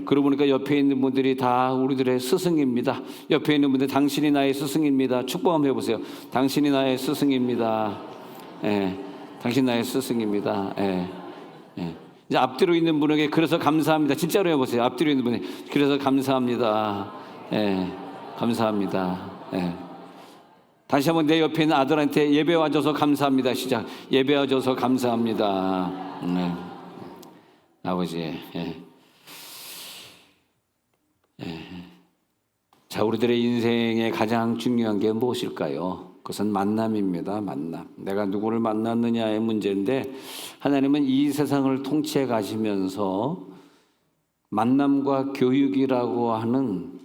그러고 보니까 옆에 있는 분들이 다 우리들의 스승입니다. 옆에 있는 분들, 당신이 나의 스승입니다. 축복 한번 해보세요. 당신이 나의 스승입니다. 예, 당신 나의 스승입니다. 예, 예. 이제 앞뒤로 있는 분에게 그래서 감사합니다. 진짜로 해보세요. 앞뒤로 있는 분이 그래서 감사합니다. 예, 감사합니다. 예. 다시 한번 내 옆에 있는 아들한테 예배 와줘서 감사합니다. 시작. 예배 와줘서 감사합니다. 아버지. 예. 예. 자, 우리들의 인생에 가장 중요한 게 무엇일까요? 그것은 만남입니다. 만남. 내가 누구를 만났느냐의 문제인데, 하나님은 이 세상을 통치해 가시면서 만남과 교육이라고 하는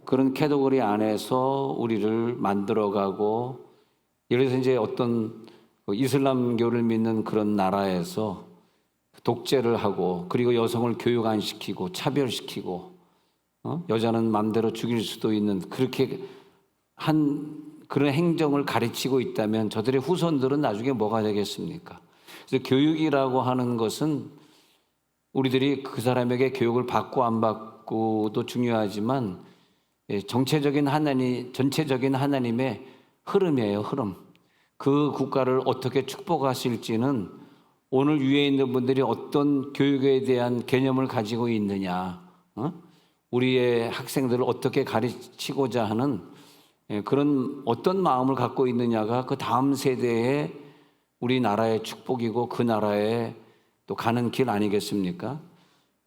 그런 캐터고리 안에서 우리를 만들어가고, 예를 들어서 이제 어떤 이슬람교를 믿는 그런 나라에서 독재를 하고, 그리고 여성을 교육 안 시키고 차별시키고, 여자는 마음대로 죽일 수도 있는 그렇게 한 그런 행정을 가르치고 있다면 저들의 후손들은 나중에 뭐가 되겠습니까? 그래서 교육이라고 하는 것은 우리들이 그 사람에게 교육을 받고 안 받고도 중요하지만 전체적인 하나님의 흐름이에요. 흐름. 그 국가를 어떻게 축복하실지는 오늘 위에 있는 분들이 어떤 교육에 대한 개념을 가지고 있느냐, 우리의 학생들을 어떻게 가르치고자 하는 그런 어떤 마음을 갖고 있느냐가 그 다음 세대에 우리나라의 축복이고 그 나라에 또 가는 길 아니겠습니까?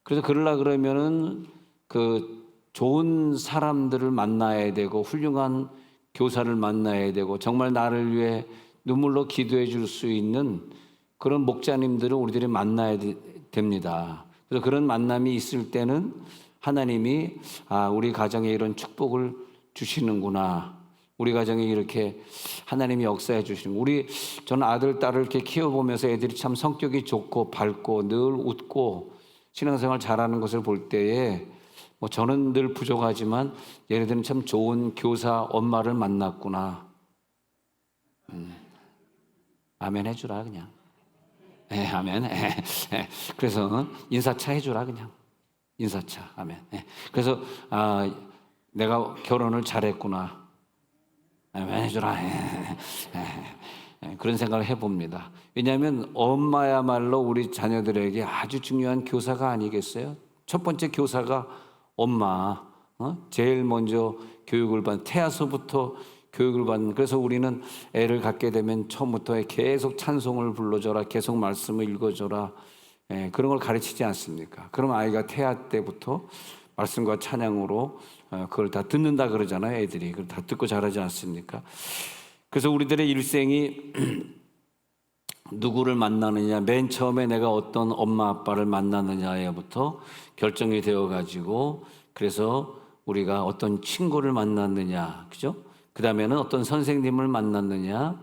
그래서 그러면은 그 좋은 사람들을 만나야 되고 훌륭한 교사를 만나야 되고 정말 나를 위해 눈물로 기도해 줄 수 있는 그런 목자님들을 우리들이 만나야 됩니다. 그래서 그런 만남이 있을 때는 하나님이 우리 가정에 이런 축복을 주시는구나. 우리 가정에 이렇게 하나님이 역사해 주시는. 저는 아들, 딸을 이렇게 키워보면서 애들이 참 성격이 좋고 밝고 늘 웃고 신앙생활 잘하는 것을 볼 때에 저는 늘 부족하지만 얘네들은 참 좋은 교사 엄마를 만났구나. 아멘 해주라 그냥. 아멘. 그래서 인사차 해주라 그냥. 인사차. 아멘. 그래서 내가 결혼을 잘했구나. 아멘 해주라. 그런 생각을 해봅니다. 왜냐하면 엄마야말로 우리 자녀들에게 아주 중요한 교사가 아니겠어요? 첫 번째 교사가 엄마. 제일 먼저 교육을 받는, 태아서부터 교육을 받는. 그래서 우리는 애를 갖게 되면 처음부터 계속 찬송을 불러줘라, 계속 말씀을 읽어줘라, 그런 걸 가르치지 않습니까? 그럼 아이가 태아 때부터 말씀과 찬양으로 그걸 다 듣는다 그러잖아요. 애들이 그걸 다 듣고 자라지 않습니까? 그래서 우리들의 일생이 누구를 만나느냐, 맨 처음에 내가 어떤 엄마 아빠를 만나느냐에부터 결정이 되어 가지고, 그래서 우리가 어떤 친구를 만났느냐, 그죠? 그 다음에는 어떤 선생님을 만났느냐,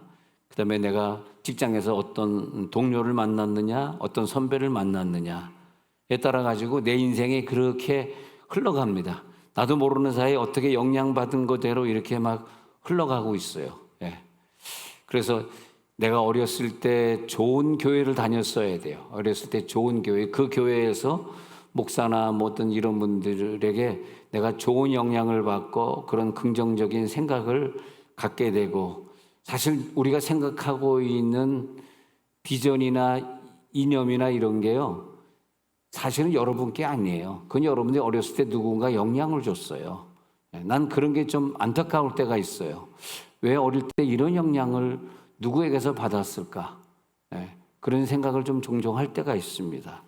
그 다음에 내가 직장에서 어떤 동료를 만났느냐, 어떤 선배를 만났느냐에 따라 가지고 내 인생이 그렇게 흘러갑니다. 나도 모르는 사이에 어떻게 영향받은 거대로 이렇게 막 흘러가고 있어요. 그래서 내가 어렸을 때 좋은 교회를 다녔어야 돼요. 어렸을 때 좋은 교회, 그 교회에서 목사나 어떤 이런 분들에게 내가 좋은 영향을 받고 그런 긍정적인 생각을 갖게 되고, 사실 우리가 생각하고 있는 비전이나 이념이나 이런 게요, 사실은 여러분께 아니에요. 그건 여러분들이 어렸을 때 누군가 영향을 줬어요. 난 그런 게 좀 안타까울 때가 있어요. 왜 어릴 때 이런 영향을 누구에게서 받았을까? 그런 생각을 좀 종종 할 때가 있습니다.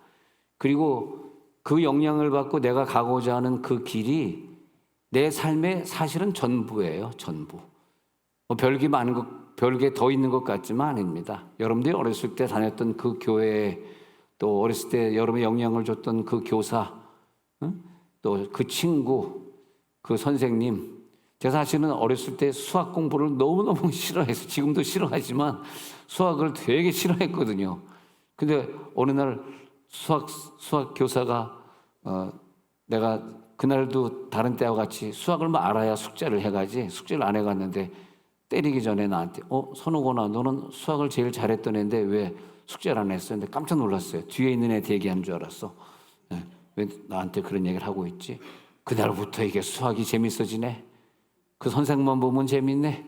그리고 그 영향을 받고 내가 가고자 하는 그 길이 내 삶의 사실은 전부예요. 전부. 별게 많은 것, 별게 더 있는 것 같지만 아닙니다. 여러분들이 어렸을 때 다녔던 그 교회, 또 어렸을 때 여러분의 영향을 줬던 그 교사, 또 그 친구, 그 선생님. 제가 사실은 어렸을 때 수학 공부를 너무너무 싫어해서, 지금도 싫어하지만 수학을 되게 싫어했거든요. 근데 어느 날 수학 교사가 내가 그날도 다른 때와 같이 수학을 알아야 숙제를 해가지, 숙제를 안 해갔는데 때리기 전에 나한테 선우건아, 너는 수학을 제일 잘했던 애인데 왜 숙제를 안 했어? 근데 깜짝 놀랐어요. 뒤에 있는 애 대기하는 줄 알았어. 왜 나한테 그런 얘기를 하고 있지? 그날부터 이게 수학이 재밌어지네. 그 선생만 보면 재밌네.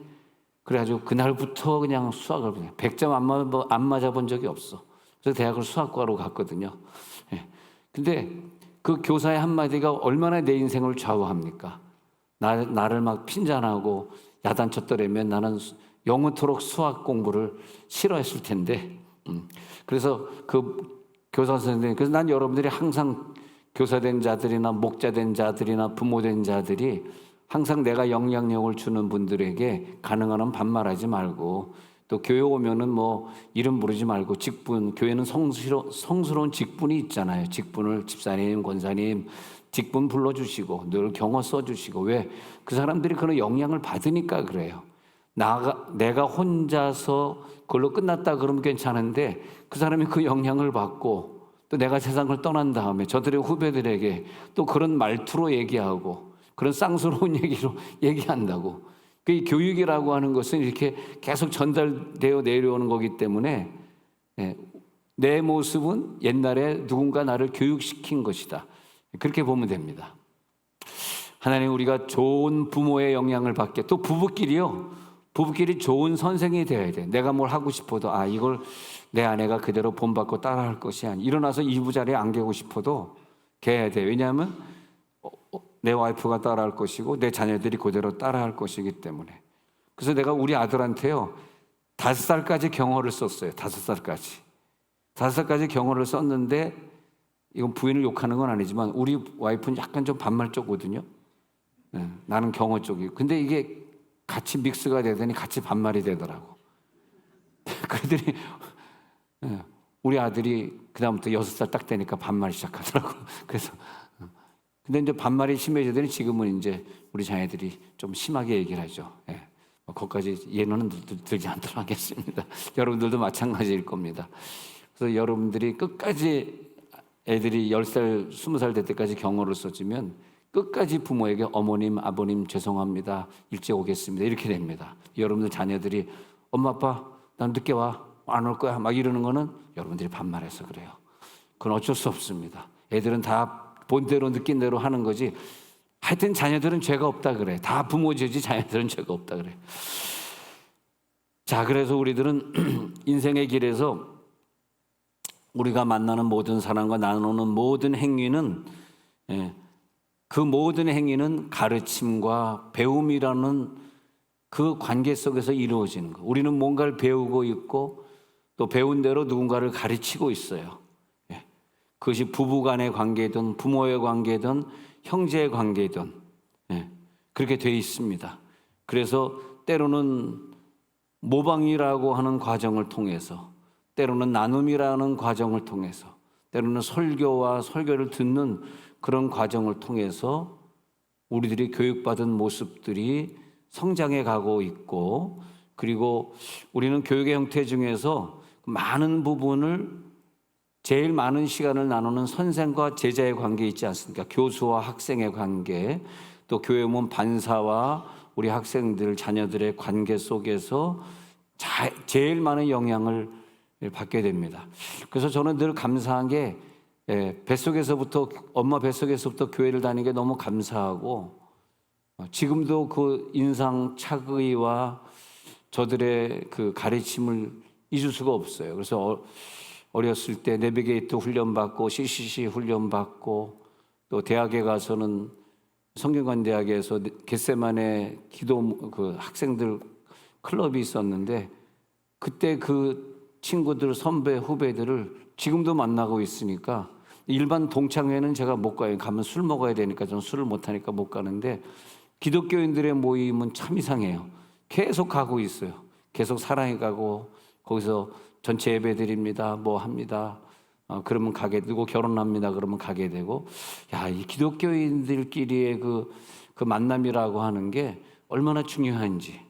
그래가지고 그날부터 그냥 수학을 100점 안 맞아본 적이 없어. 그래서 대학을 수학과로 갔거든요. 예. 근데 그 교사의 한마디가 얼마나 내 인생을 좌우합니까? 나를 막 핀잔하고 야단쳤더라면 나는 영원토록 수학 공부를 싫어했을 텐데. 그래서 그 교사 선생님, 그래서 난 여러분들이 항상 교사된 자들이나 목자된 자들이나 부모된 자들이 항상 내가 영향력을 주는 분들에게 가능한 한 반말하지 말고, 또 교회 오면은 뭐 이름 부르지 말고 직분, 교회는 성스러운 직분이 있잖아요. 직분을 집사님, 권사님 직분 불러주시고 늘 경어 써주시고. 왜? 그 사람들이 그런 영향을 받으니까 그래요. 내가 혼자서 그걸로 끝났다 그러면 괜찮은데, 그 사람이 그 영향을 받고 또 내가 세상을 떠난 다음에 저들의 후배들에게 또 그런 말투로 얘기하고 그런 쌍스러운 얘기로 얘기한다고. 그 교육이라고 하는 것은 이렇게 계속 전달되어 내려오는 거기 때문에 내 모습은 옛날에 누군가 나를 교육시킨 것이다. 그렇게 보면 됩니다. 하나님, 우리가 좋은 부모의 영향을 받게, 또 부부끼리 좋은 선생이 되어야 돼. 내가 뭘 하고 싶어도 이걸 내 아내가 그대로 본받고 따라할 것이 아니, 일어나서 이부자리에 안기고 싶어도 개야 돼. 왜냐하면 내 와이프가 따라할 것이고 내 자녀들이 그대로 따라할 것이기 때문에. 그래서 내가 우리 아들한테요 5살까지 경어를 썼어요. 5살까지 경어를 썼는데, 이건 부인을 욕하는 건 아니지만 우리 와이프는 약간 좀 반말 쪽거든요. 나는 경어 쪽이고. 근데 이게 같이 믹스가 되더니 같이 반말이 되더라고. 그러더니 우리 아들이 그다음부터 6살 딱 되니까 반말 시작하더라고. 그래서 근데 이제 반말이 심해지더니 지금은 이제 우리 자녀들이 좀 심하게 얘기를 하죠. 거기까지 예능은 들지 않도록 하겠습니다. 여러분들도 마찬가지일 겁니다. 그래서 여러분들이 끝까지 애들이 10살, 20살 될 때까지 경어를 써주면 끝까지 부모에게 어머님, 아버님 죄송합니다. 일찍 오겠습니다. 이렇게 됩니다. 여러분들 자녀들이 엄마, 아빠, 난 늦게 와. 안 올 거야. 막 이러는 거는 여러분들이 반말해서 그래요. 그건 어쩔 수 없습니다. 애들은 다 본대로 느낀 대로 하는 거지. 하여튼 자녀들은 죄가 없다 그래. 다 부모 죄지 자녀들은 죄가 없다 그래. 자, 그래서 우리들은 인생의 길에서 우리가 만나는 모든 사람과 나누는 모든 행위는 그 모든 행위는 가르침과 배움이라는 그 관계 속에서 이루어지는 거. 우리는 뭔가를 배우고 있고 또 배운 대로 누군가를 가르치고 있어요. 그것이 부부 간의 관계든 부모의 관계든 형제의 관계든 그렇게 돼 있습니다. 그래서 때로는 모방이라고 하는 과정을 통해서, 때로는 나눔이라는 과정을 통해서, 때로는 설교와 설교를 듣는 그런 과정을 통해서 우리들이 교육받은 모습들이 성장해 가고 있고, 그리고 우리는 교육의 형태 중에서 많은 부분을, 제일 많은 시간을 나누는 선생과 제자의 관계 있지 않습니까? 교수와 학생의 관계, 또 교회 오면 반사와 우리 학생들, 자녀들의 관계 속에서 제일 많은 영향을 받게 됩니다. 그래서 저는 늘 감사한 게 엄마 뱃속에서부터 교회를 다니는 게 너무 감사하고, 지금도 그 인상 착의와 저들의 그 가르침을 잊을 수가 없어요. 그래서 어렸을 때 내비게이터 훈련받고 CCC 훈련받고, 또 대학에 가서는 성균관 대학에서 겟세마네 기도 그 학생들 클럽이 있었는데, 그때 그 친구들, 선배, 후배들을 지금도 만나고 있으니까, 일반 동창회는 제가 못 가요. 가면 술 먹어야 되니까 저는 술을 못 하니까 못 가는데, 기독교인들의 모임은 참 이상해요. 계속 가고 있어요. 계속 사랑해 가고, 거기서 전체 예배 드립니다. 뭐 합니다. 그러면 가게 되고, 결혼합니다. 그러면 가게 되고, 이 기독교인들끼리의 그 만남이라고 하는 게 얼마나 중요한지.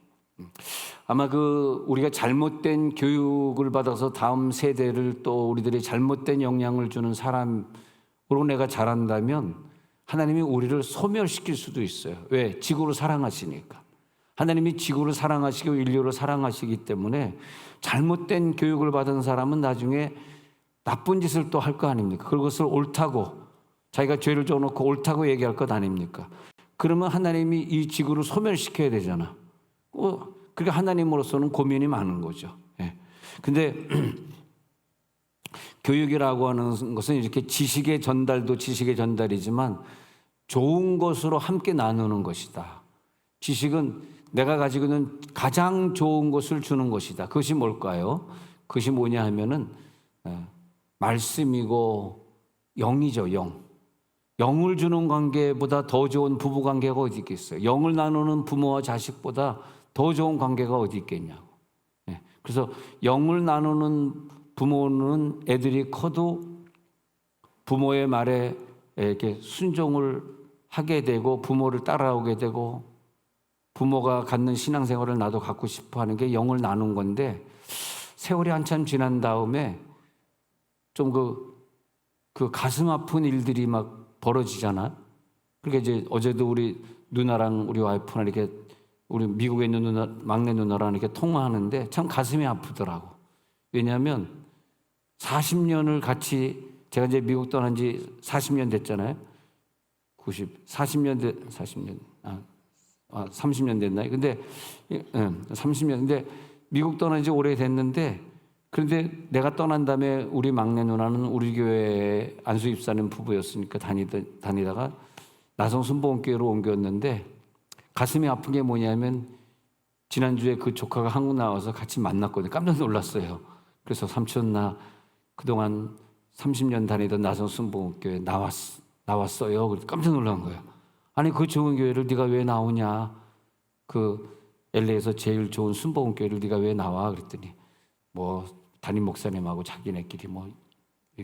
아마 우리가 잘못된 교육을 받아서 다음 세대를 또 우리들이 잘못된 영향을 주는 사람으로 내가 자란다면 하나님이 우리를 소멸시킬 수도 있어요. 왜? 지구를 사랑하시니까. 하나님이 지구를 사랑하시고 인류를 사랑하시기 때문에 잘못된 교육을 받은 사람은 나중에 나쁜 짓을 또 할 거 아닙니까? 그것을 옳다고 자기가 죄를 져놓고 옳다고 얘기할 것 아닙니까? 그러면 하나님이 이 지구를 소멸시켜야 되잖아. 그러니까 하나님으로서는 고민이 많은 거죠. 예. 근데 교육이라고 하는 것은 이렇게 지식의 전달도 지식의 전달이지만 좋은 것으로 함께 나누는 것이다. 지식은 내가 가지고 있는 가장 좋은 것을 주는 것이다. 그것이 뭘까요? 그것이 뭐냐 하면은 말씀이고 영이죠. 영을 주는 관계보다 더 좋은 부부 관계가 어디 있겠어요? 영을 나누는 부모와 자식보다 더 좋은 관계가 어디 있겠냐고. 그래서 영을 나누는 부모는 애들이 커도 부모의 말에 이렇게 순종을 하게 되고 부모를 따라오게 되고 부모가 갖는 신앙생활을 나도 갖고 싶어 하는 게 영을 나눈 건데 세월이 한참 지난 다음에 좀 그 가슴 아픈 일들이 막 벌어지잖아. 그러니까 이제 어제도 우리 누나랑 우리 와이프랑 이렇게 우리 미국에 있는 누나, 막내 누나랑 이렇게 통화하는데 참 가슴이 아프더라고. 왜냐하면 40년을 같이 제가 이제 미국 떠난 지 40년 됐잖아요. 30년 됐나요? 근데 30년. 근데 미국 떠난 지 오래됐는데 그런데 내가 떠난 다음에 우리 막내 누나는 우리 교회 안수 입사님 부부였으니까 다니다가 나성 순복음교회로 옮겼는데 가슴이 아픈 게 뭐냐면 지난주에 그 조카가 한국 나와서 같이 만났거든요. 깜짝 놀랐어요. 그래서 삼촌 나 그동안 30년 다니던 나성 순복음교회 나왔어요. 그래서 깜짝 놀란 거예요. 아니 그 좋은 교회를 네가 왜 나오냐? 그 LA에서 제일 좋은 순복음교회를 네가 왜 나와? 그랬더니 뭐 담임 목사님하고 자기네끼리 뭐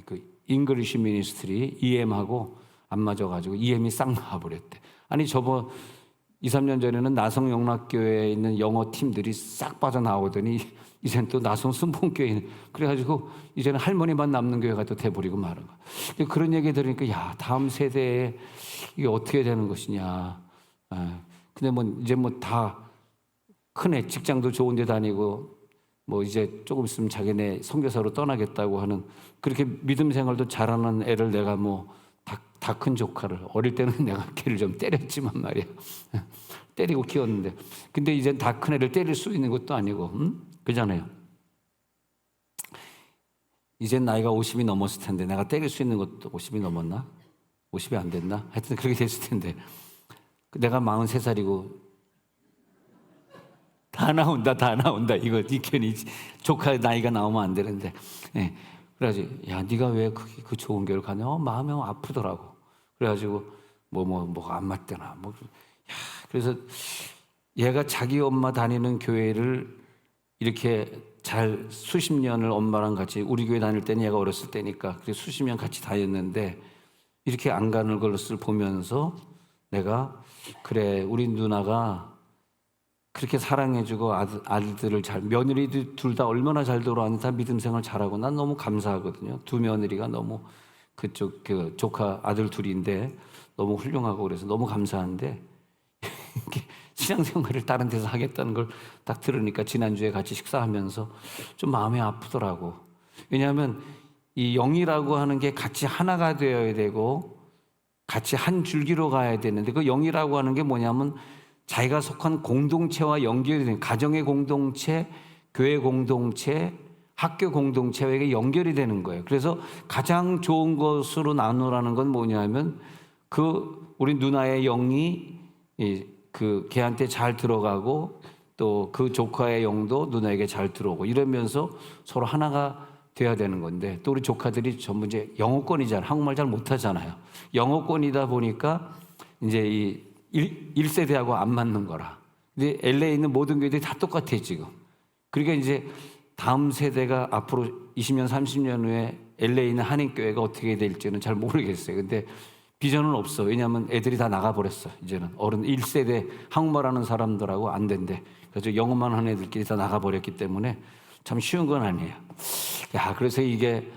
그 잉글리시 미니스트리 EM하고 안 맞아가지고 EM이 싹 나와버렸대. 아니 저번 2, 3년 전에는 나성 영락교회에 있는 영어 팀들이 싹 빠져나오더니 이제는 또 나성 순복음교회 그래가지고 이제는 할머니만 남는 교회가 또 돼버리고 말은 거야. 그런 얘기 들으니까 야 다음 세대에 이게 어떻게 되는 것이냐. 근데 뭐 이제 뭐 다 큰애 직장도 좋은 데 다니고 뭐 이제 조금 있으면 자기네 선교사로 떠나겠다고 하는 그렇게 믿음 생활도 잘하는 애를 내가 뭐 다 큰 조카를 어릴 때는 내가 걔를 좀 때렸지만 말이야. 때리고 키웠는데 근데 이제 다 큰 애를 때릴 수 있는 것도 아니고 그잖아요. 이제 나이가 50이 넘었을 텐데 내가 때릴 수 있는 것도 50이 넘었나? 50이 안 됐나? 하여튼 그렇게 됐을 텐데 내가 43살이고 다 나온다. 이거 네 괜히 조카 나이가 나오면 안 되는데. 예. 그래가지고 야 네가 왜 그 좋은 교회를 가냐? 마음이 아프더라고. 그래가지고 뭐가 안 맞대나. 그래서 얘가 자기 엄마 다니는 교회를 이렇게 잘 수십 년을 엄마랑 같이 우리 교회 다닐 때는 얘가 어렸을 때니까 그래서 수십 년 같이 다녔는데 이렇게 안 가는 것을 보면서 내가 그래 우리 누나가 그렇게 사랑해주고 아들들을 며느리들 둘 다 얼마나 잘 돌아왔는지 다 믿음 생활 잘하고 난 너무 감사하거든요. 두 며느리가 너무 그쪽 그 조카 아들 둘인데 너무 훌륭하고 그래서 너무 감사한데 신앙생활을 다른 데서 하겠다는 걸 딱 들으니까 지난주에 같이 식사하면서 좀 마음이 아프더라고. 왜냐하면 이 영이라고 하는 게 같이 하나가 되어야 되고 같이 한 줄기로 가야 되는데 그 영이라고 하는 게 뭐냐면 자기가 속한 공동체와 연결이 되는 가정의 공동체, 교회 공동체, 학교 공동체와 이게 연결이 되는 거예요. 그래서 가장 좋은 것으로 나누라는 건 뭐냐면 우리 누나의 영이 걔한테 잘 들어가고 또 그 조카의 영도 누나에게 잘 들어오고 이러면서 서로 하나가 돼야 되는 건데 또 우리 조카들이 전부 이제 영어권이잖아요. 한국말 잘 못하잖아요. 영어권이다 보니까 이제 이 1세대하고 안 맞는 거라. 근데 LA에 있는 모든 교회들이 다 똑같아 지금. 그러니까 이제 다음 세대가 앞으로 20년, 30년 후에 LA에 있는 한인교회가 어떻게 될지는 잘 모르겠어요. 근데 비전은 없어. 왜냐하면 애들이 다 나가버렸어. 이제는 어른 1세대 한국말 하는 사람들하고 안 된대. 그래서 영어만 하는 애들끼리 다 나가버렸기 때문에 참 쉬운 건 아니에요. 그래서 이게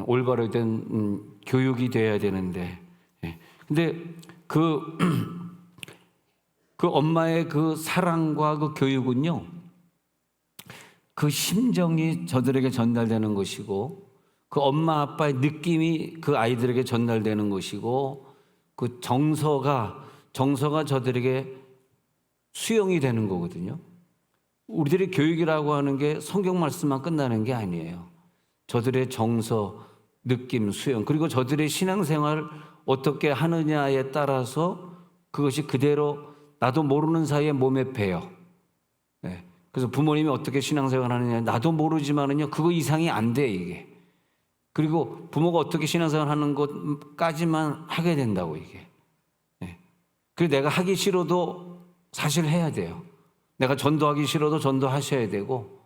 올바로 된 교육이 돼야 되는데. 근데 그 엄마의 그 사랑과 그 교육은요, 그 심정이 저들에게 전달되는 것이고, 그 엄마 아빠의 느낌이 그 아이들에게 전달되는 것이고 그 정서가 저들에게 수용이 되는 거거든요. 우리들의 교육이라고 하는 게 성경 말씀만 끝나는 게 아니에요. 저들의 정서, 느낌, 수용, 그리고 저들의 신앙생활을 어떻게 하느냐에 따라서 그것이 그대로 나도 모르는 사이에 몸에 배요. 네. 그래서 부모님이 어떻게 신앙생활 하느냐 나도 모르지만은요 그거 이상이 안 돼 이게. 그리고 부모가 어떻게 신앙생활 하는 것까지만 하게 된다고 이게. 네. 그리고 내가 하기 싫어도 사실 해야 돼요. 내가 전도하기 싫어도 전도하셔야 되고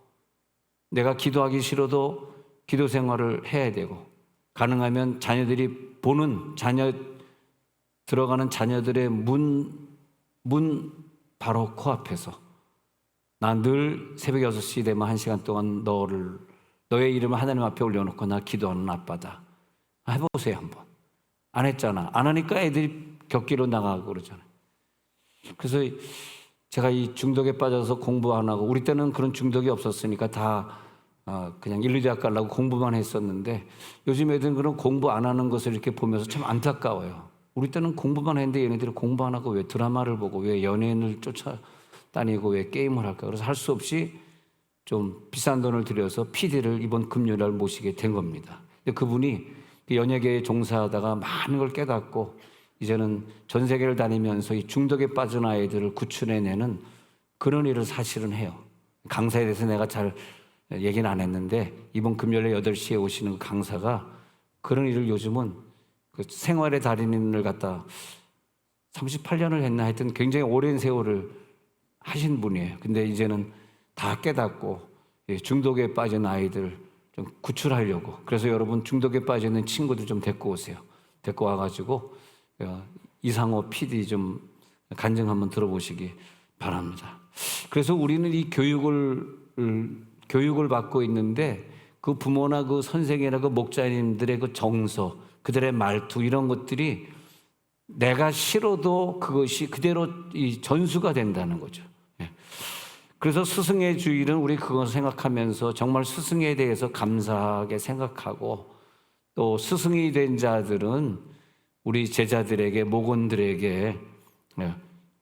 내가 기도하기 싫어도 기도 생활을 해야 되고 가능하면 자녀들이 보는 들어가는 자녀들의 문 바로 코앞에서 나 늘 새벽 6시 되면 1시간 동안 너의 이름을 하나님 앞에 올려놓고 나 기도하는 아빠다. 해보세요 한번. 안 했잖아. 안 하니까 애들이 격기로 나가고 그러잖아요. 그래서 제가 이 중독에 빠져서 공부 안 하고 우리 때는 그런 중독이 없었으니까 다 그냥 인류대학 가려고 공부만 했었는데 요즘 애들은 그런 공부 안 하는 것을 이렇게 보면서 참 안타까워요. 우리 때는 공부만 했는데 얘네들이 공부 안 하고 왜 드라마를 보고 왜 연예인을 쫓아다니고 왜 게임을 할까. 그래서 할 수 없이 좀 비싼 돈을 들여서 PD를 이번 금요일 모시게 된 겁니다. 근데 그분이 연예계에 종사하다가 많은 걸 깨닫고 이제는 전 세계를 다니면서 이 중독에 빠진 아이들을 구출해내는 그런 일을 사실은 해요. 강사에 대해서 내가 잘 얘기는 안 했는데 이번 금요일에 8시에 오시는 강사가 그런 일을 요즘은 그 생활의 달인을 갖다 38년을 했나 하여튼 굉장히 오랜 세월을 하신 분이에요. 근데 이제는 다 깨닫고 중독에 빠진 아이들 좀 구출하려고. 그래서 여러분 중독에 빠져 있는 친구들 좀 데리고 오세요. 데리고 와가지고 이상호 PD 좀 간증 한번 들어보시기 바랍니다. 그래서 우리는 이 교육을 받고 있는데 그 부모나 그 선생이나 그 목자님들의 그 정서, 그들의 말투 이런 것들이 내가 싫어도 그것이 그대로 이 전수가 된다는 거죠. 그래서 스승의 주일은 우리 그걸 생각하면서 정말 스승에 대해서 감사하게 생각하고 또 스승이 된 자들은 우리 제자들에게 목원들에게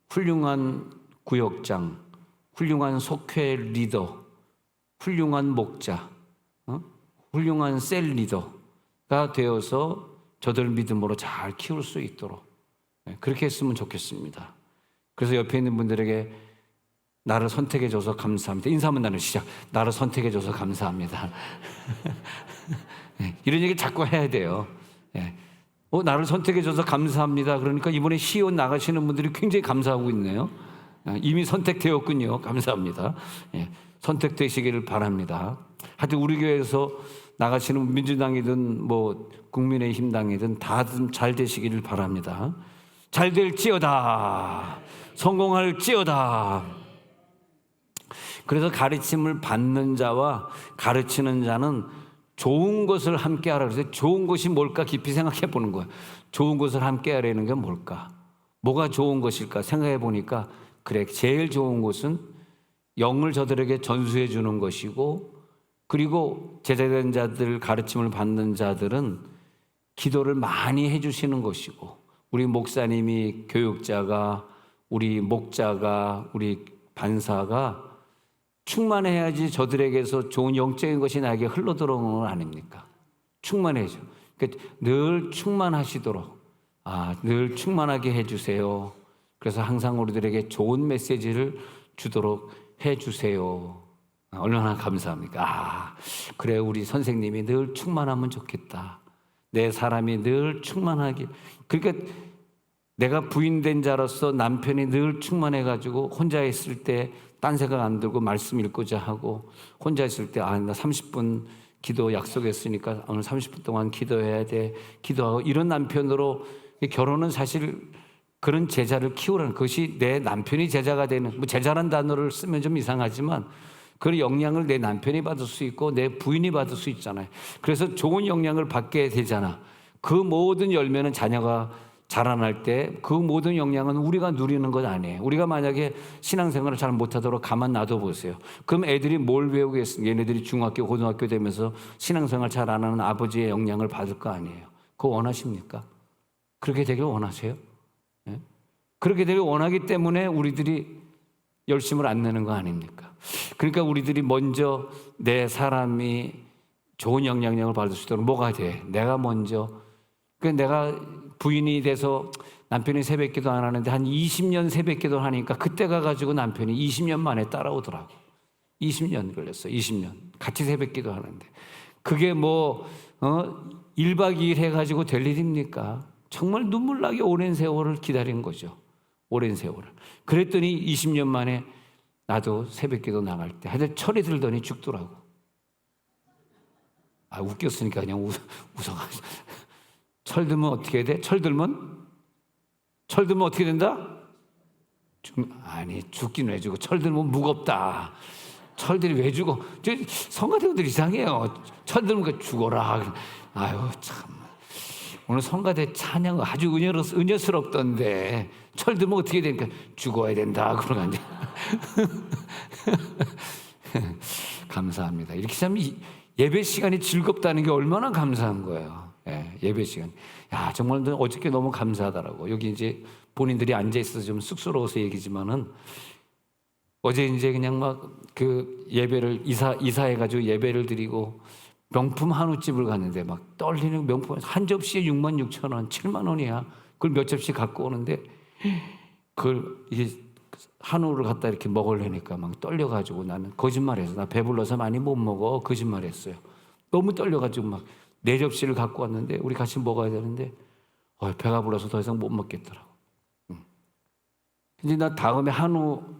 훌륭한 구역장, 훌륭한 속회 리더, 훌륭한 목자, 훌륭한 셀 리더가 되어서 저들 믿음으로 잘 키울 수 있도록 그렇게 했으면 좋겠습니다. 그래서 옆에 있는 분들에게 나를 선택해줘서 감사합니다. 인사 한번 나누시죠. 나를 선택해줘서 감사합니다. 이런 얘기 자꾸 해야 돼요. 나를 선택해줘서 감사합니다. 그러니까 이번에 시온 나가시는 분들이 굉장히 감사하고 있네요. 이미 선택되었군요. 감사합니다. 선택되시기를 바랍니다. 하여튼 우리 교회에서 나가시는 민주당이든 뭐 국민의힘당이든 다 잘 되시기를 바랍니다. 잘 될지어다. 성공할지어다. 그래서 가르침을 받는 자와 가르치는 자는 좋은 것을 함께 하라. 그래서 좋은 것이 뭘까 깊이 생각해 보는 거예요. 좋은 것을 함께 하라는 게 뭘까? 뭐가 좋은 것일까? 생각해 보니까 그래, 제일 좋은 것은 영을 저들에게 전수해 주는 것이고 그리고 제자된 자들, 가르침을 받는 자들은 기도를 많이 해 주시는 것이고 우리 목사님이 교육자가 우리 목자가 우리 반사가 충만해야지 저들에게서 좋은 영적인 것이 나에게 흘러들어오는 건 아닙니까? 충만해야죠. 그러니까 늘 충만하시도록 늘 충만하게 해주세요. 그래서 항상 우리들에게 좋은 메시지를 주도록 해주세요. 얼마나 감사합니까? 그래 우리 선생님이 늘 충만하면 좋겠다. 내 사람이 늘 충만하게. 그러니까 내가 부인된 자로서 남편이 늘 충만해가지고 혼자 있을 때 딴 생각 안 들고 말씀 읽고자 하고 혼자 있을 때 나 30분 기도 약속했으니까 오늘 30분 동안 기도해야 돼. 기도하고 이런 남편으로 결혼은 사실 그런 제자를 키우라는 것이 내 남편이 제자가 되는 뭐 제자라는 단어를 쓰면 좀 이상하지만 그 영향을 내 남편이 받을 수 있고 내 부인이 받을 수 있잖아요. 그래서 좋은 영향을 받게 되잖아. 그 모든 열매는 자녀가 자라날 때 그 모든 영향은 우리가 누리는 것 아니에요. 우리가 만약에 신앙생활을 잘 못하도록 가만 놔둬 보세요. 그럼 애들이 뭘 배우겠습니까? 얘네들이 중학교, 고등학교 되면서 신앙생활 잘 안 하는 아버지의 영향을 받을 거 아니에요. 그거 원하십니까? 그렇게 되길 원하세요? 예? 그렇게 되길 원하기 때문에 우리들이 열심을 안 내는 거 아닙니까? 그러니까 우리들이 먼저 내 사람이 좋은 영향력을 받을 수 있도록 뭐가 돼? 내가 먼저. 그러니까 내가 부인이 돼서 남편이 새벽기도 안 하는데 한 20년 새벽기도 하니까 그때 가가지고 남편이 20년 만에 따라오더라고. 20년 걸렸어. 20년 같이 새벽기도 하는데 그게 뭐 1박 2일 해가지고 될 일입니까? 정말 눈물나게 오랜 세월을 기다린 거죠. 오랜 세월을. 그랬더니 20년 만에 나도 새벽기도 나갈 때 하여튼 철이 들더니 죽더라고. 아, 웃겼으니까 그냥 웃어가지고. 철 들면 어떻게 돼? 철 들면 어떻게 된다? 아니, 죽긴 왜 죽어? 철 들면 무겁다. 철들이 왜 죽어? 성가대원들 이상해요. 철 들면 죽어라. 아유, 참. 오늘 성가대 찬양 아주 은혜스럽던데 철 들면 어떻게 되니까 죽어야 된다. 그러는 거 감사합니다. 이렇게 참 예배 시간이 즐겁다는 게 얼마나 감사한 거예요. 예, 예배 시간. 야, 정말 어저께 너무 감사하더라고. 여기 이제 본인들이 앉아 있어서 좀 쑥스러워서 얘기지만은 어제 이제 그냥 막 그 예배를 이사해가지고 예배를 드리고 명품 한우집을 갔는데 막 떨리는 명품 한 접시에 66,000원, 7만 원이야. 그걸 몇 접시 갖고 오는데 그걸 이제 한우를 갖다 이렇게 먹으려니까 막 떨려가지고 나는 거짓말했어. 나 배불러서 많이 못 먹어. 거짓말했어요. 너무 떨려가지고 막 4접시를 갖고 왔는데 우리 같이 먹어야 되는데 배가 불러서 더 이상 못 먹겠더라고. 근데 나 다음에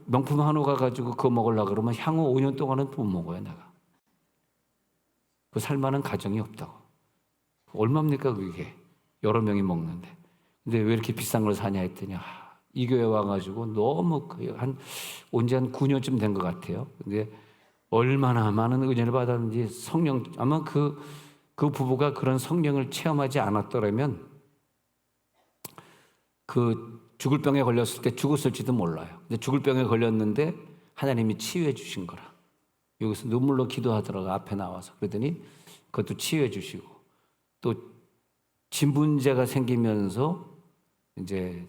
명품 한우 가가지고 그거 먹으려고 그러면 향후 5년 동안은 못 먹어요, 내가. 그 살만한 가정이 없다고. 얼마입니까, 그게? 여러 명이 먹는데. 근데 왜 이렇게 비싼 걸 사냐 했더니, 이 교회 와가지고 너무 온지 한 9년쯤 된 것 같아요. 근데 얼마나 많은 은혜를 받았는지 아마 그 부부가 그런 성령을 체험하지 않았더라면 죽을 병에 걸렸을 때 죽었을지도 몰라요. 근데 죽을 병에 걸렸는데 하나님이 치유해 주신 거라. 여기서 눈물로 기도하더라고 앞에 나와서. 그러더니 그것도 치유해 주시고 또 진분제가 생기면서 이제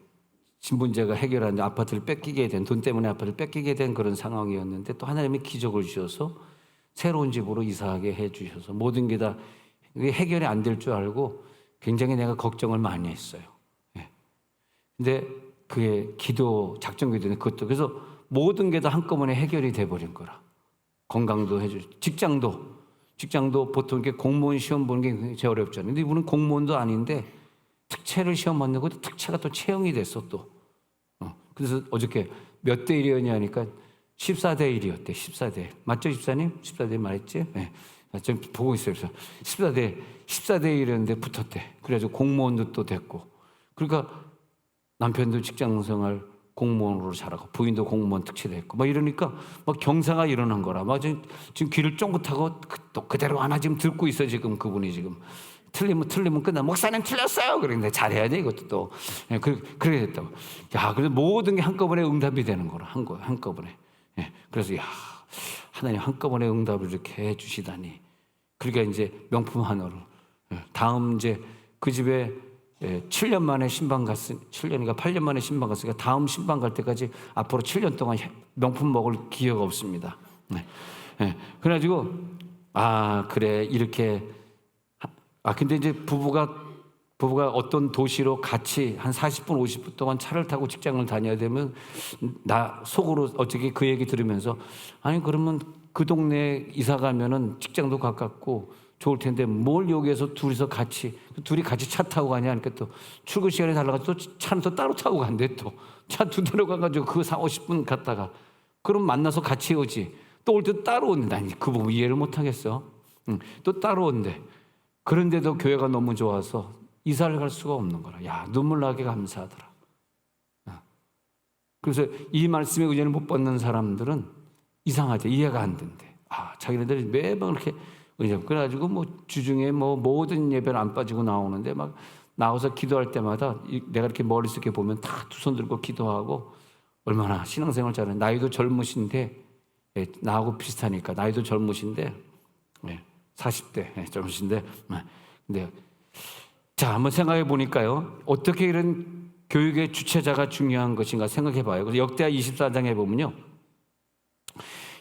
진분제가 해결한 아파트를 뺏기게 된 돈 때문에 아파트를 뺏기게 된 그런 상황이었는데 또 하나님이 기적을 주셔서 새로운 집으로 이사하게 해 주셔서 모든 게 다 해결이 안 될 줄 알고 굉장히 내가 걱정을 많이 했어요. 근데 그게 작정기도는 그것도 그래서 모든 게 다 한꺼번에 해결이 돼버린 거라. 건강도 해주고 직장도 보통 이렇게 공무원 시험 보는 게 제일 어렵잖아요. 근데 이분은 공무원도 아닌데 특채를 시험 받는 것도 특채가 또 채용이 됐어 또. 그래서 어저께 몇 대 1이었냐 하니까 14대 1이었대. 14대 1. 맞죠, 집사님? 14대 1 말했지? 네. 좀 보고 있어요. 그래서 14대 1이었는데 붙었대. 그래가지고 공무원도 또 됐고. 그러니까 남편도 직장생활 공무원으로 잘하고 부인도 공무원 특채됐고 막 이러니까 막 경사가 일어난 거라. 막 지금 귀를 쫑긋하고 또 그대로 하나 지금 듣고 있어 지금 그분이 지금 틀리면 끝나. 목사님 틀렸어요. 그랬는데 잘해야 돼 이것도 또. 예, 그렇게 됐다고. 야, 그래서 모든 게 한꺼번에 응답이 되는 거라 한꺼번에. 예, 그래서 야, 하나님 한꺼번에 응답을 이렇게 해주시다니. 그러니까 이제 명품 한우를 다음 이제 그 집에 7년 만에 신방 7년인가 8년 만에 신방 갔으니까 다음 신방 갈 때까지 앞으로 7년 동안 명품 먹을 기회가 없습니다. 그래가지고 그래 이렇게 근데 이제 부부가 어떤 도시로 같이 한 40분 50분 동안 차를 타고 직장을 다녀야 되면 나 속으로 어떻게 그 얘기 들으면서 아니 그러면 그 동네에 이사 가면은 직장도 가깝고 좋을 텐데 뭘 여기에서 둘이 같이 차 타고 가냐 하니까 또 출근 시간이 달라가지고 또 차는 또 따로 타고 간대. 또 차 두 대로 가가지고 그 50분 갔다가 그럼 만나서 같이 오지. 또 올 때 따로 온대. 아니 그 부분 이해를 못 하겠어. 또 따로 온대. 그런데도 교회가 너무 좋아서 이사를 갈 수가 없는 거라. 야, 눈물 나게 감사하더라. 그래서 이 말씀에 은혜를 못 받는 사람들은 이상하대. 이해가 안 된대. 자기네들이 매번 이렇게 그래가지고 뭐 주중에 뭐 모든 예배를 안 빠지고 나오는데 막 나와서 기도할 때마다 내가 이렇게 멀리서 이렇게 보면 다 두 손 들고 기도하고 얼마나 신앙생활 잘하는, 나이도 젊으신데, 나하고 비슷하니까 나이도 젊으신데 40대 젊으신데, 근데 자, 한번 생각해 보니까요, 어떻게 이런 교육의 주체자가 중요한 것인가 생각해 봐요. 그래서 역대하 24장에 보면요,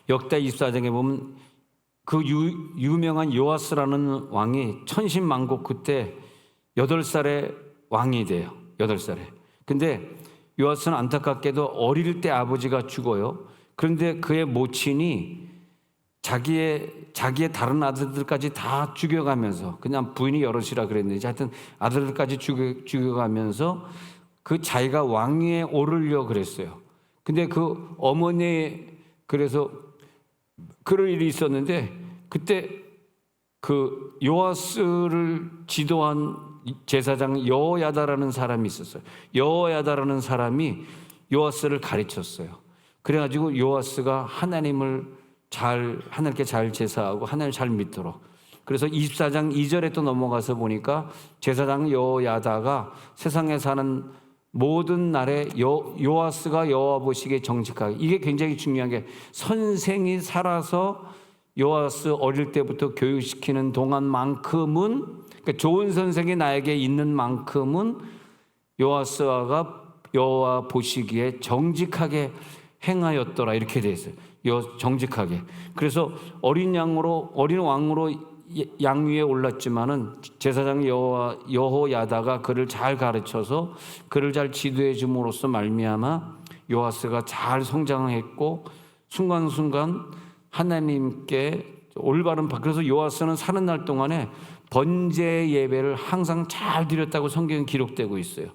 역대 24장에 보면 그 유명한 요아스라는 왕이 천신만고, 그때 8살에 왕이 돼요. 8살에. 근데 요아스는 안타깝게도 어릴 때 아버지가 죽어요. 그런데 그의 모친이 자기의 다른 아들들까지 다 죽여가면서, 그냥 부인이 여럿이라 그랬는지 하여튼 아들들까지 죽여가면서 그 자기가 왕위에 오르려고 그랬어요. 근데 그 어머니, 그래서 그럴 일이 있었는데, 그때 그 요아스를 지도한 제사장 여호야다라는 사람이 있었어요. 여호야다라는 사람이 요아스를 가르쳤어요. 그래가지고 요아스가 하나님께 잘 제사하고 하나님을 잘 믿도록. 그래서 24장 2절에 또 넘어가서 보니까 제사장 여호야다가 세상에 사는 모든 날에 요아스가 여호와 보시기에 정직하게, 이게 굉장히 중요한 게, 선생이 살아서 요아스 어릴 때부터 교육시키는 동안만큼은, 그러니까 좋은 선생이 나에게 있는 만큼은 요아스가 여호와 보시기에 정직하게 행하였더라, 이렇게 돼 있어요. 정직하게. 그래서 어린 왕으로 양 위에 올랐지만은 제사장 여호야다가 그를 잘 가르쳐서 그를 잘 지도해 줌으로써 말미암아 요아스가 잘 성장했고 순간순간 하나님께 올바른, 그래서 요아스는 사는 날 동안에 번제 예배를 항상 잘 드렸다고 성경에 기록되고 있어요.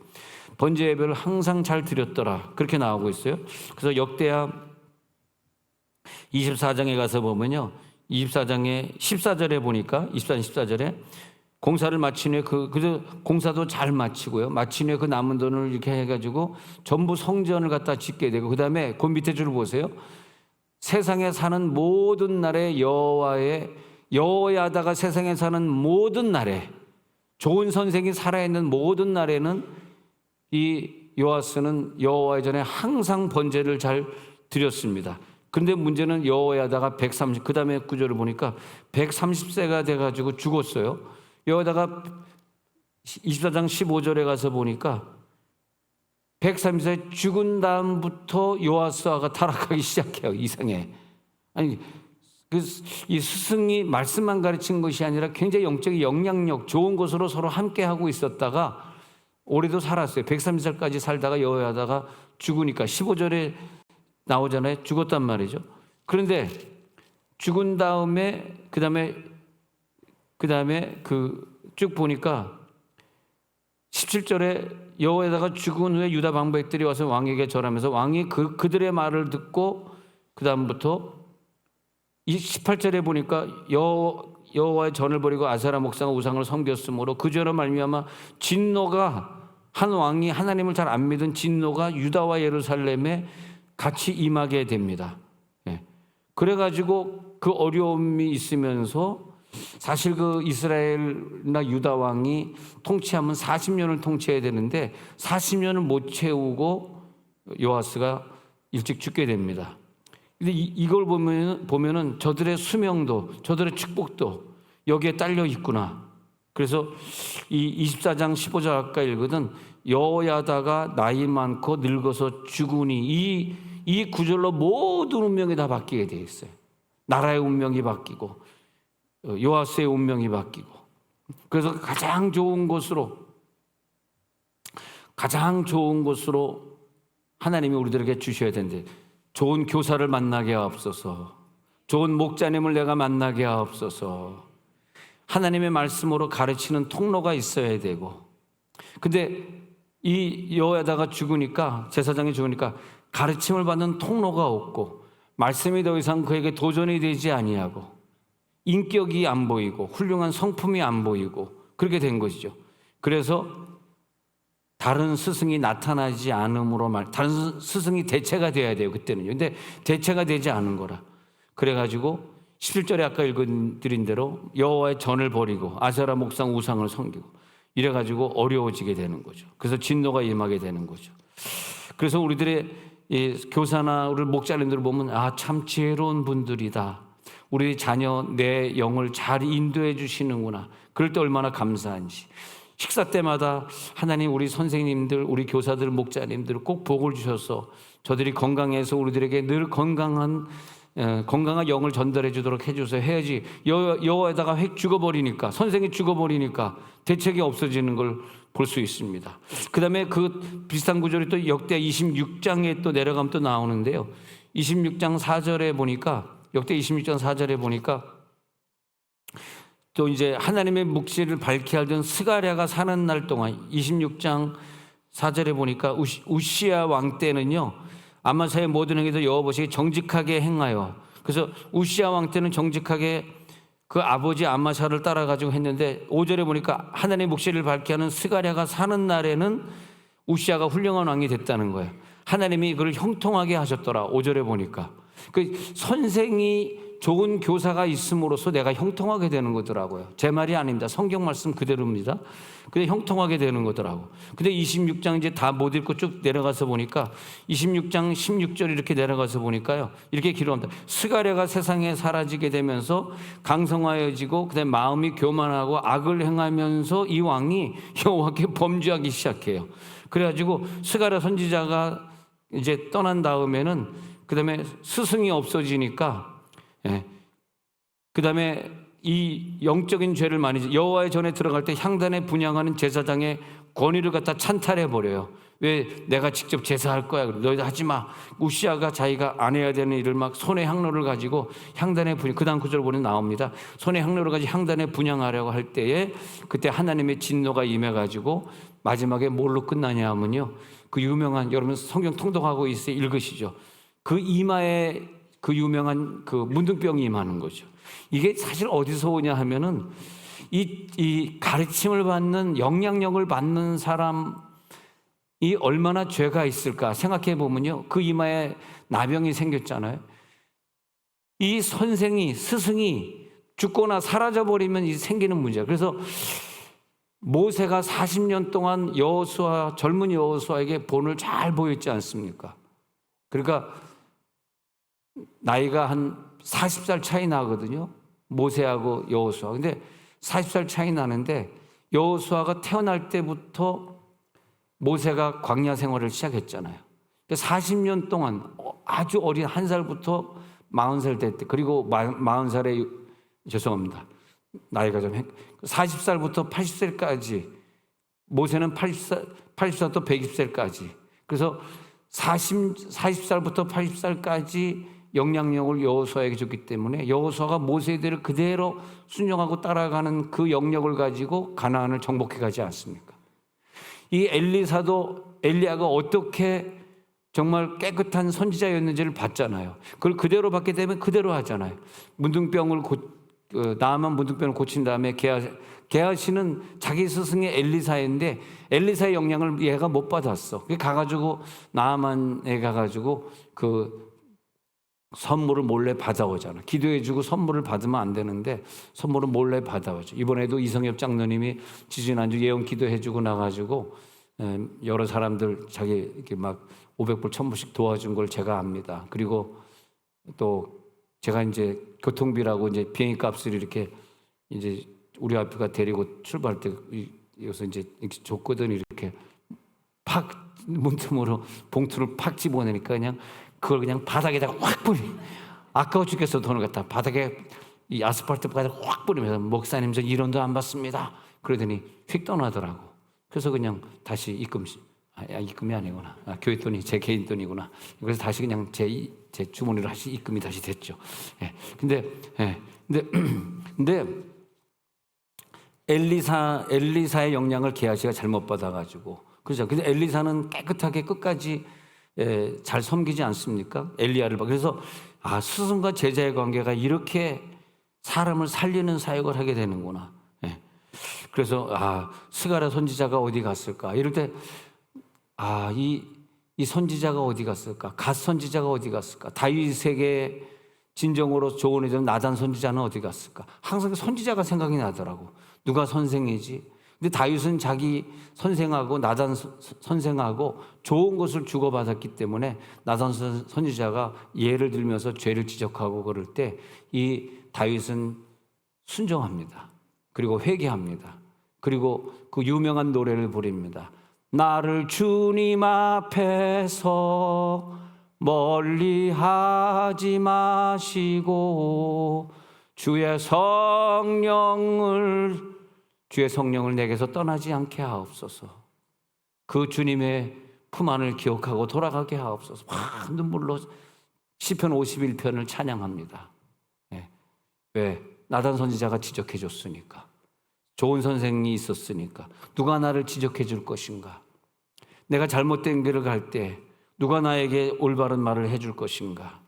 번제 예배를 항상 잘 드렸더라, 그렇게 나오고 있어요. 그래서 역대하 24장에 가서 보면요, 24장의 14절에 보니까 24장 14절에 공사를 마친 후에 그래서 공사도 잘 마치고요, 마친 후에 그 남은 돈을 이렇게 해가지고 전부 성전을 갖다 짓게 되고, 그 다음에 그 밑에 줄을 보세요. 세상에 사는 모든 날에 여호야다가 세상에 사는 모든 날에, 좋은 선생이 살아있는 모든 날에는 이 요아스는 여호와의 전에 항상 번제를 잘 드렸습니다. 그런데 문제는 여호야다가 그 다음에 구절을 보니까 130세가 돼가지고 죽었어요. 여호야다가 24장 15절에 가서 보니까 130세 죽은 다음부터 요아스가 타락하기 시작해요. 이상해. 아니, 이 스승이 말씀만 가르친 것이 아니라 굉장히 영적인 영향력, 좋은 것으로 서로 함께 하고 있었다가 오래도 살았어요. 130살까지 살다가 여호야다가 죽으니까 15절에 나오잖아요. 죽었단 말이죠. 그런데 죽은 다음에 그다음에 쭉 보니까 17절에 여호야다가 죽은 후에 유다 방백들이 와서 왕에게 절하면서 왕이 그들의 말을 듣고 그 다음부터 18절에 보니까 여호와의 전을 버리고 아세라 목상과 우상을 섬겼으므로 그 죄로 말미암아 진노가, 한 왕이 하나님을 잘 안 믿은 진노가 유다와 예루살렘에 같이 임하게 됩니다. 그래가지고 그 어려움이 있으면서 사실 그 이스라엘이나 유다 왕이 통치하면 40년을 통치해야 되는데 40년을 못 채우고 요아스가 일찍 죽게 됩니다. 근데 이걸 보면은 저들의 수명도, 저들의 축복도 여기에 딸려 있구나. 그래서 이 24장 15절 아까 읽거든, 여호야다가 나이 많고 늙어서 죽으니, 이 구절로 모든 운명이 다 바뀌게 돼 있어요. 나라의 운명이 바뀌고 요아스의 운명이 바뀌고. 그래서 가장 좋은 곳으로 하나님이 우리들에게 주셔야 되는데, 좋은 교사를 만나게 하옵소서, 좋은 목자님을 내가 만나게 하옵소서, 하나님의 말씀으로 가르치는 통로가 있어야 되고. 근데 이 여호야다가 죽으니까, 제사장이 죽으니까 가르침을 받는 통로가 없고 말씀이 더 이상 그에게 도전이 되지 아니하고 인격이 안 보이고 훌륭한 성품이 안 보이고 그렇게 된 것이죠. 그래서 다른 스승이 나타나지 않음으로 다른 스승이 대체가 돼야 돼요, 그때는요. 근데 대체가 되지 않은 거라. 그래가지고 17절에 아까 읽어드린 대로 여호와의 전을 버리고 아세라 목상 우상을 섬기고 이래가지고 어려워지게 되는 거죠. 그래서 진노가 임하게 되는 거죠. 그래서 우리들의 이 교사나 우리 목자님들을 보면 참 지혜로운 분들이다. 우리 자녀 내 영을 잘 인도해 주시는구나. 그럴 때 얼마나 감사한지. 식사 때마다 하나님 우리 선생님들, 우리 교사들, 목자님들 꼭 복을 주셔서 저들이 건강해서 우리들에게 늘 건강한 영을 전달해 주도록 해줘서 해야지. 여에다가 획 죽어버리니까, 선생이 죽어버리니까 대책이 없어지는 걸 볼 수 있습니다. 그 다음에 그 비슷한 구절이 또 역대 26장에 또 내려가면 또 나오는데요. 26장 4절에 보니까, 역대 26장 4절에 보니까 또 이제 하나님의 묵시를 밝게 하던 스가랴가 사는 날 동안 26장 4절에 보니까 우시야 왕 때는요, 아마사의 모든 행위도 여호와 보시기에 정직하게 행하여, 그래서 우시야 왕 때는 정직하게 그 아버지 아마사를 따라가지고 했는데 5절에 보니까 하나님의 묵시를 밝게 하는 스가랴가 사는 날에는 우시야가 훌륭한 왕이 됐다는 거예요. 하나님이 그를 형통하게 하셨더라. 5절에 보니까 그 선생이 좋은 교사가 있음으로써 내가 형통하게 되는 거더라고요. 제 말이 아닙니다. 성경 말씀 그대로입니다. 근데 형통하게 되는 거더라고. 근데 26장 이제 다 못 읽고 쭉 내려가서 보니까 26장 16절 이렇게 내려가서 보니까요, 이렇게 기록합니다. 스가랴가 세상에 사라지게 되면서 강성하여지고 그다음에 마음이 교만하고 악을 행하면서 이 왕이 여호와께 범죄하기 시작해요. 그래가지고 스가랴 선지자가 이제 떠난 다음에는 그다음에 스승이 없어지니까, 그 다음에 이 영적인 죄를 많이, 여호와의 전에 들어갈 때 향단에 분향하는 제사장의 권위를 갖다 찬탈해 버려요. 왜? 내가 직접 제사할 거야. 너희들 하지 마. 우시야가 자기가 안 해야 되는 일을 막 손에 향로를 가지고 향단에 분향, 그 다음 구절 보면 나옵니다. 손에 향로를 가지고 향단에 분향하려고 할 때에 그때 하나님의 진노가 임해가지고 마지막에 뭘로 끝나냐 하면요, 그 유명한, 여러분 성경 통독하고 있어요. 읽으시죠. 그 이마에 그 유명한 그 문둥병이 임하는 거죠. 이게 사실 어디서 오냐 하면은 이 가르침을 받는, 영향력을 받는 사람이 얼마나 죄가 있을까 생각해 보면요, 그 이마에 나병이 생겼잖아요. 이 선생이, 스승이 죽거나 사라져 버리면 이 생기는 문제예요. 그래서 모세가 40년 동안 여호수아, 젊은 여호수아에게 본을 잘 보였지 않습니까? 그러니까 나이가 한 40살 차이 나거든요. 모세하고 여호수아. 근데 40살 차이 나는데 여호수아가 태어날 때부터 모세가 광야 생활을 시작했잖아요. 40년 동안 아주 어린, 1살부터 40살 됐대. 그리고 40살에, 죄송합니다, 나이가 좀 40살부터 80살까지, 모세는 80살부터 120살까지. 그래서 40살부터 80살까지 영향력을 여호수아에게 줬기 때문에 여호수아가 모세들을 그대로 순종하고 따라가는 그 영역을 가지고 가나안을 정복해 가지 않습니까? 이 엘리야가 어떻게 정말 깨끗한 선지자였는지를 봤잖아요. 그걸 그대로 받게 되면 그대로 하잖아요. 나아만 문둥병을 고친 다음에 게하시는 자기 스승의 엘리사인데 엘리사의 영향을 얘가 못 받았어. 가가지고 나아만에 가가지고 그 선물을 몰래 받아오잖아. 기도해주고 선물을 받으면 안 되는데 선물을 몰래 받아오죠. 이번에도 이성엽 장로님이 지지난주 예언 기도해주고 나가지고 여러 사람들 자기 이렇게 막 500불 1000불씩 도와준 걸 제가 압니다. 그리고 또 제가 이제 교통비라고 이제 비행기 값을 이렇게 이제 우리 아빠가 데리고 출발할 때 여기서 이제 이렇게 줬거든. 이렇게 팍 문틈으로 봉투를 팍 집어내니까 그걸 그냥 바닥에다가 확 뿌리. 아까워 죽겠어. 돈을 갖다 바닥에 이 아스팔트 바닥에 확 뿌리면서 목사님 저 1원도 안 받습니다. 그러더니 휙 떠나더라고. 그래서 그냥 다시 입금이 아니구나. 교회 돈이 제 개인 돈이구나. 그래서 다시 그냥 제 주머니로 다시 입금이 다시 됐죠. 근데 엘리사의 영향을 게하시가 잘못 받아가지고, 그렇죠. 근데 엘리사는 깨끗하게 끝까지 잘 섬기지 않습니까? 엘리야를 봐. 그래서 스승과 제자의 관계가 이렇게 사람을 살리는 사역을 하게 되는구나. 그래서 스가랴 선지자가 어디 갔을까? 이럴 때 이 선지자가 어디 갔을까? 갓 선지자가 어디 갔을까? 다윗에게 진정으로 조언해준 나단 선지자는 어디 갔을까? 항상 선지자가 생각이 나더라고. 누가 선생이지? 근데 다윗은 자기 선생하고 나단 선생하고 좋은 것을 주고받았기 때문에 나단 선지자가 예를 들면서 죄를 지적하고 그럴 때 이 다윗은 순종합니다. 그리고 회개합니다. 그리고 그 유명한 노래를 부릅니다. 나를 주님 앞에서 멀리하지 마시고 주의 성령을 내게서 떠나지 않게 하옵소서. 그 주님의 품 안을 기억하고 돌아가게 하옵소서. 막 눈물로 시편 51편을 찬양합니다. 왜? 나단 선지자가 지적해 줬으니까. 좋은 선생이 있었으니까. 누가 나를 지적해 줄 것인가? 내가 잘못된 길을 갈 때 누가 나에게 올바른 말을 해줄 것인가?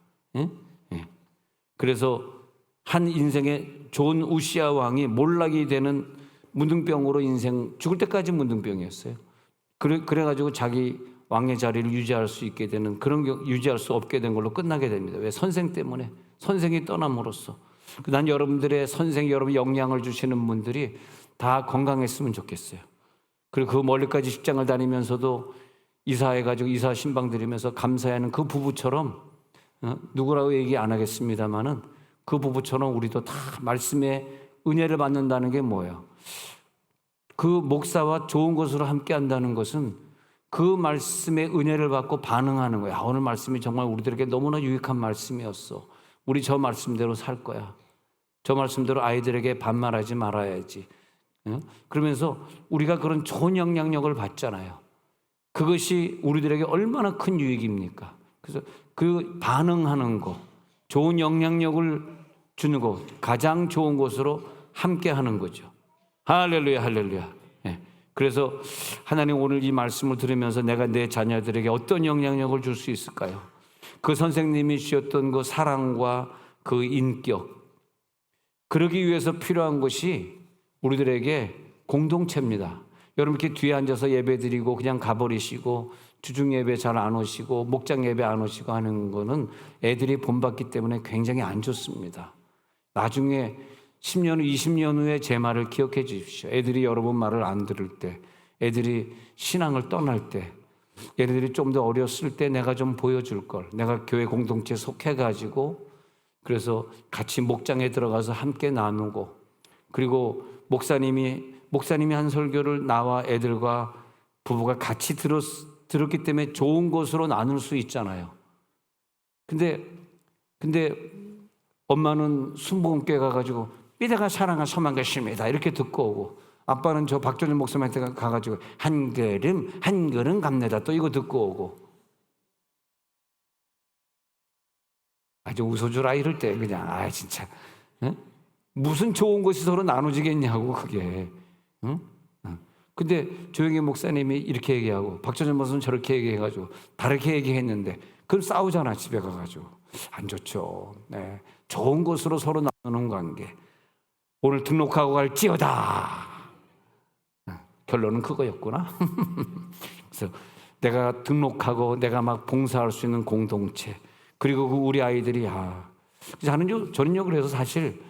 그래서 한 인생의 좋은 우시아 왕이 몰락이 되는 문둥병으로 인생 죽을 때까지 문둥병이었어요. 그래가지고 자기 왕의 자리를 유지할 수 있게 되는 그런 유지할 수 없게 된 걸로 끝나게 됩니다. 왜? 선생 때문에. 선생이 떠남으로써. 난 여러분들의 선생, 여러분 영향을 주시는 분들이 다 건강했으면 좋겠어요. 그리고 그 멀리까지 직장을 다니면서도 이사해가지고 이사 신방 드리면서 감사하는 그 부부처럼, 누구라고 얘기 안 하겠습니다만은 그 부부처럼 우리도 다 말씀의 은혜를 받는다는 게 뭐예요? 그 목사와 좋은 것으로 함께 한다는 것은 그 말씀의 은혜를 받고 반응하는 거야. 오늘 말씀이 정말 우리들에게 너무나 유익한 말씀이었어. 우리 저 말씀대로 살 거야. 저 말씀대로 아이들에게 반말하지 말아야지. 그러면서 우리가 그런 좋은 영향력을 받잖아요. 그것이 우리들에게 얼마나 큰 유익입니까? 그래서 그 반응하는 것, 좋은 영향력을 주는 것, 가장 좋은 것으로 함께 하는 거죠. 할렐루야, 할렐루야. 그래서 하나님 오늘 이 말씀을 들으면서 내가 내 자녀들에게 어떤 영향력을 줄 수 있을까요? 그 선생님이 주셨던 그 사랑과 그 인격, 그러기 위해서 필요한 것이 우리들에게 공동체입니다. 여러분 이렇게 뒤에 앉아서 예배 드리고 그냥 가버리시고 주중 예배 잘 안 오시고 목장 예배 안 오시고 하는 거는 애들이 본받기 때문에 굉장히 안 좋습니다. 나중에 10년 후, 20년 후에 제 말을 기억해 주십시오. 애들이 여러분 말을 안 들을 때, 애들이 신앙을 떠날 때, 얘네들이 좀 더 어렸을 때 내가 좀 보여줄 걸. 내가 교회 공동체에 속해가지고 그래서 같이 목장에 들어가서 함께 나누고, 그리고 목사님이 한 설교를 나와 애들과 부부가 같이 들었기 때문에 좋은 것으로 나눌 수 있잖아요. 근데 엄마는 순복음교회 가가지고 삐대가 사랑한 서만 계십니다 이렇게 듣고 오고, 아빠는 저 박종현 목사님한테 가가지고 한 걸음 갑니다 또 이거 듣고 오고, 아주 웃어주라 이럴 때 그냥 진짜 무슨 좋은 것이 서로 나눠지겠냐고 그게. 근데 조영희 목사님이 이렇게 얘기하고 박정현 목사는 저렇게 얘기해가지고 다르게 얘기했는데 그럼 싸우잖아. 집에 가가지고 안 좋죠. 좋은 것으로 서로 나누는 관계. 오늘 등록하고 갈지어다. 결론은 그거였구나. 그래서 내가 등록하고 내가 막 봉사할 수 있는 공동체, 그리고 우리 아이들이 저는요 그래서 사실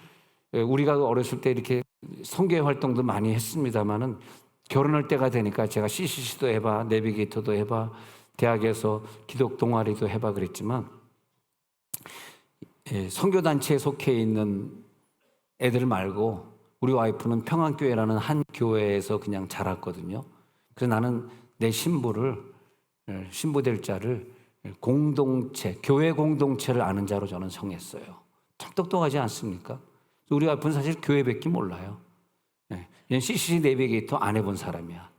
우리가 어렸을 때 이렇게 선교회 활동도 많이 했습니다만은 결혼할 때가 되니까 제가 CCC도 해봐, 내비게이터도 해봐, 대학에서 기독 동아리도 해봐 그랬지만 선교단체에 속해 있는 애들 말고 우리 와이프는 평안교회라는 한 교회에서 그냥 자랐거든요. 그래서 나는 내 신부될 자를 공동체, 교회 공동체를 아는 자로 저는 정했어요. 참 똑똑하지 않습니까? 우리 와이프는 사실 교회밖에 몰라요. CCC 내비게이터 안 해본 사람이야.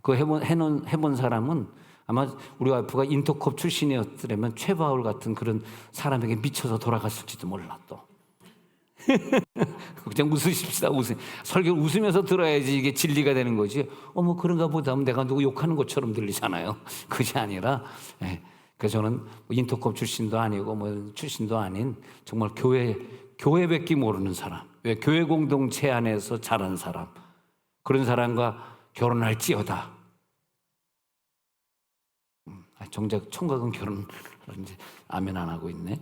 그거 해본 사람은 아마 우리 와이프가 인터컵 출신이었더라면 최바울 같은 그런 사람에게 미쳐서 돌아갔을지도 몰라 또. 그냥 웃으십시다. 설교 웃으면서 들어야지 이게 진리가 되는 거지. 그런가 보다 하면 내가 누구 욕하는 것처럼 들리잖아요. 그것이 아니라 그래서 저는 인터컵 출신도 아니고 출신도 아닌 정말 교회밖에 모르는 사람, 왜 교회 공동체 안에서 자란 사람, 그런 사람과 결혼할지어다. 정작 총각은 결혼을 이제 아멘 안 하고 있네.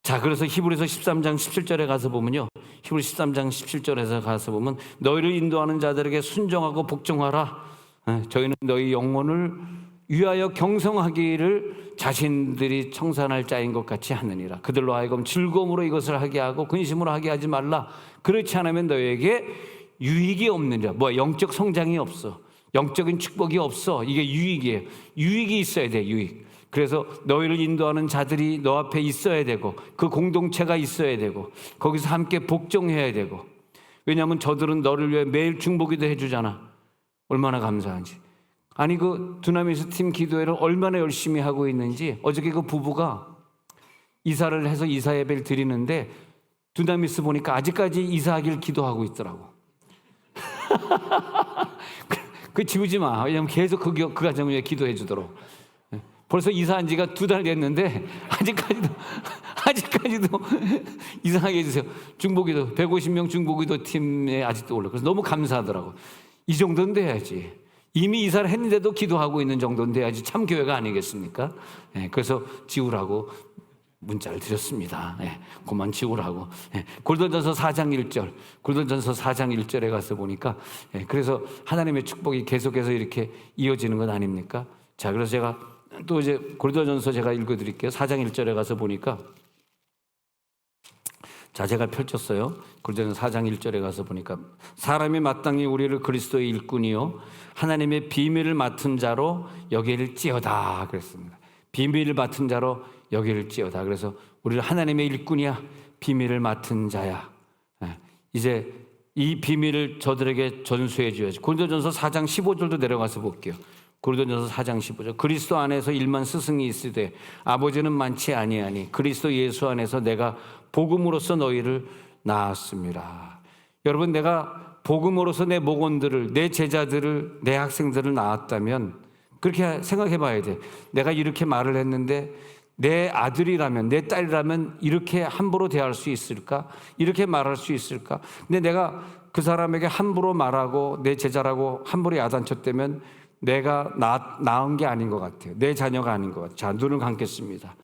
자, 그래서 히브리서 13장 17절에 가서 보면요, 히브리 13장 17절에서 가서 보면 너희를 인도하는 자들에게 순종하고 복종하라. 저희는 너희 영혼을 위하여 경성하기를 자신들이 청산할 자인 것 같이 하느니라. 그들로 하여금 즐거움으로 이것을 하게 하고 근심으로 하게 하지 말라. 그렇지 않으면 너희에게 유익이 없느니라. 영적 성장이 없어. 영적인 축복이 없어. 이게 유익이에요. 유익이 있어야 돼, 유익. 그래서 너희를 인도하는 자들이 너 앞에 있어야 되고 그 공동체가 있어야 되고 거기서 함께 복종해야 되고, 왜냐하면 저들은 너를 위해 매일 중보기도 해주잖아. 얼마나 감사한지. 아니 그 두나미스 팀 기도회를 얼마나 열심히 하고 있는지, 어저께 그 부부가 이사를 해서 이사 예배를 드리는데 두나미스 보니까 아직까지 이사하길 기도하고 있더라고. 그 지우지 마. 왜냐하면 계속 그 가정을 위해 기도해 주도록. 벌써 이사한 지가 2달 됐는데 아직까지도 이상하게 해주세요. 중보기도 150명 중보기도 팀에 아직도 올라. 그래서 너무 감사하더라고. 이 정도는 돼야지. 이미 이사를 했는데도 기도하고 있는 정도는 돼야지 참 교회가 아니겠습니까? 그래서 지우라고 문자를 드렸습니다. 그만 지우라고. 고린도전서 4장 1절, 고린도전서 4장 1절에 가서 보니까 그래서 하나님의 축복이 계속해서 이렇게 이어지는 건 아닙니까? 자, 그래서 제가 또 이제 고린도전서 제가 읽어드릴게요. 4장 1절에 가서 보니까, 자, 제가 펼쳤어요. 고린도전서 4장 1절에 가서 보니까 사람이 마땅히 우리를 그리스도의 일꾼이요 하나님의 비밀을 맡은 자로 여길지어다 그랬습니다. 비밀을 맡은 자로 여길지어다. 그래서 우리를 하나님의 일꾼이야, 비밀을 맡은 자야. 이제 이 비밀을 저들에게 전수해 줘야지. 고린도전서 4장 15절도 내려가서 볼게요. 고린도전서 4장 15절. 그리스도 안에서 일만 스승이 있으되 아버지는 많지 아니하니 그리스도 예수 안에서 내가 복음으로써 너희를 낳았습니다. 여러분, 내가 복음으로써 내 목원들을, 내 제자들을, 내 학생들을 낳았다면 그렇게 생각해 봐야 돼. 내가 이렇게 말을 했는데 내 아들이라면, 내 딸이라면 이렇게 함부로 대할 수 있을까? 이렇게 말할 수 있을까? 근데 내가 그 사람에게 함부로 말하고 내 제자라고 함부로 야단쳤다면 내가 낳은 게 아닌 것 같아요. 내 자녀가 아닌 것 같아요. 자, 눈을 감겠습니다.